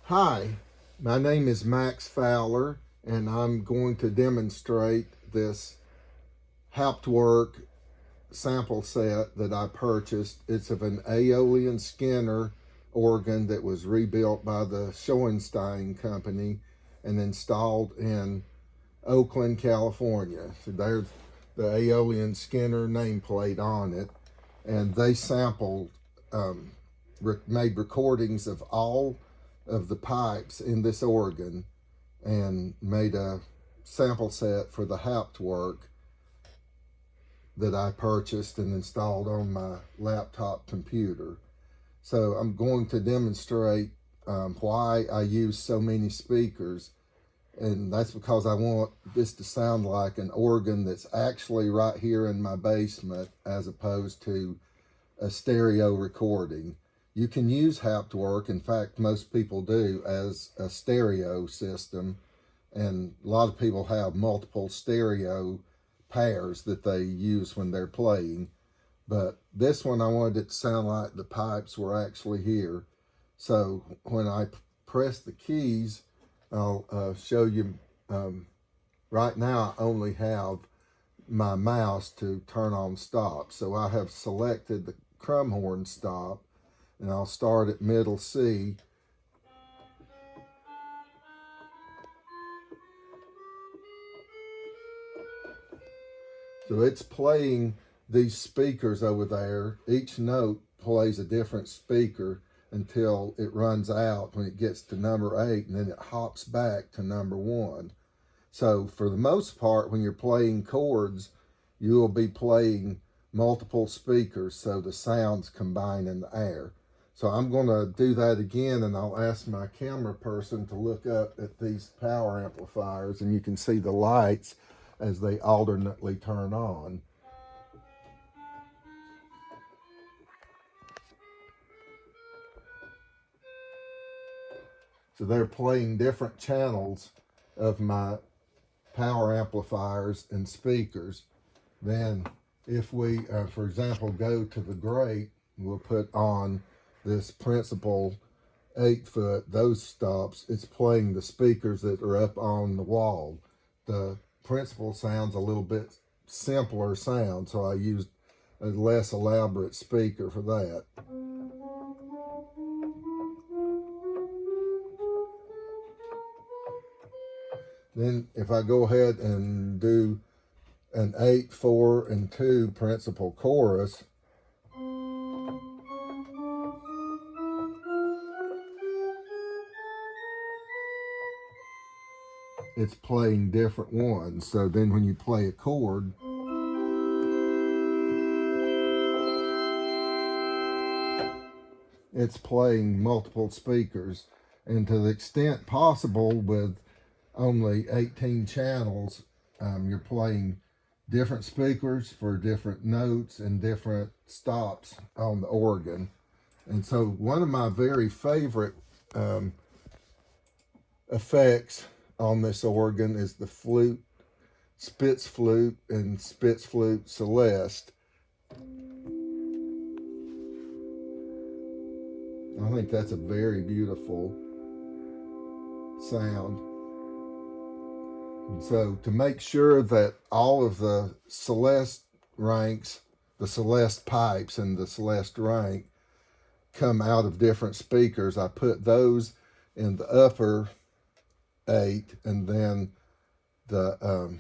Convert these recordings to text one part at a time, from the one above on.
Hi, my name is Max Fowler, and I'm going to demonstrate this Hauptwerk sample set that I purchased. It's of an Aeolian Skinner organ that was rebuilt by the Schoenstein Company and installed in Oakland, California. So there's the Aeolian Skinner nameplate on it, and they sampled, made recordings of all of the pipes in this organ and made a sample set for the Hauptwerk that I purchased and installed on my laptop computer. So I'm going to demonstrate why I use so many speakers, and that's because I want this to sound like an organ that's actually right here in my basement as opposed to a stereo recording. You can use Hauptwerk, in fact most people do, as a stereo system, and a lot of people have multiple stereo pairs that they use when they're playing. But this one I wanted it to sound like the pipes were actually here. So when I press the keys, I'll show you. Right now I only have my mouse to turn on stop. So I have selected the crumhorn stop, and I'll start at middle C. So it's playing these speakers over there. Each note plays a different speaker until it runs out when it gets to number 8, and then it hops back to number 1. So for the most part, when you're playing chords, you will be playing multiple speakers so the sounds combine in the air. So I'm going to do that again, and I'll ask my camera person to look up at these power amplifiers, and you can see the lights as they alternately turn on. So they're playing different channels of my power amplifiers and speakers. Then if we, for example, go to the grate, we'll put on this principal 8-foot, those stops, it's playing the speakers that are up on the wall. The principal sounds a little bit simpler sound, so I used a less elaborate speaker for that. Then if I go ahead and do an 8, 4, and 2 principal chorus, it's playing different ones. So then when you play a chord, it's playing multiple speakers. And to the extent possible, with only 18 channels, you're playing different speakers for different notes and different stops on the organ. And so one of my very favorite effects on this organ is the flute, Spitz flute, and Spitz flute Celeste. I think that's a very beautiful sound. And so to make sure that all of the Celeste ranks, the Celeste pipes and the Celeste rank come out of different speakers, I put those in the upper 8, and then the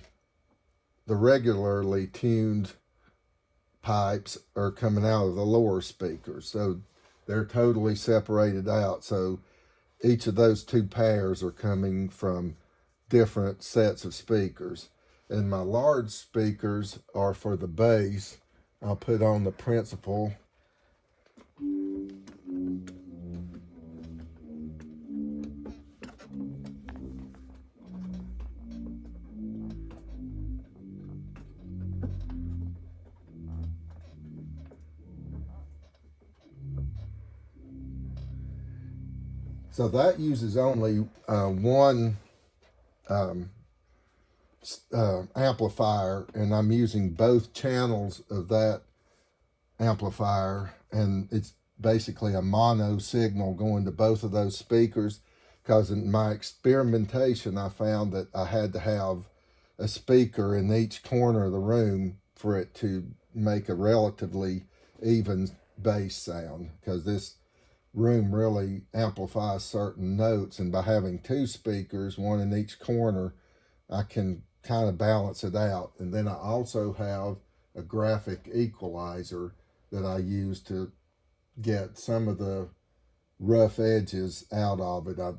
regularly tuned pipes are coming out of the lower speakers. So they're totally separated out. So each of those 2 pairs are coming from different sets of speakers. And my large speakers are for the bass. I'll put on the principal. So that uses only one amplifier, and I'm using both channels of that amplifier, and it's basically a mono signal going to both of those speakers. because in my experimentation, I found that I had to have a speaker in each corner of the room for it to make a relatively even bass sound, because this room really amplifies certain notes, and by having two speakers, one in each corner, I can kind of balance it out. And then I also have a graphic equalizer that I use to get some of the rough edges out of it. I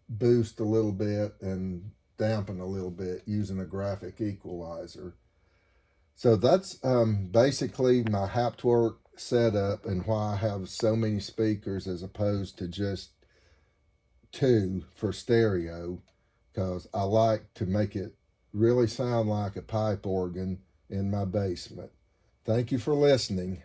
boost a little bit and dampen a little bit using a graphic equalizer. So that's basically my Hauptwerk setup and why I have so many speakers as opposed to just two for stereo, because I like to make it really sound like a pipe organ in my basement. Thank you for listening.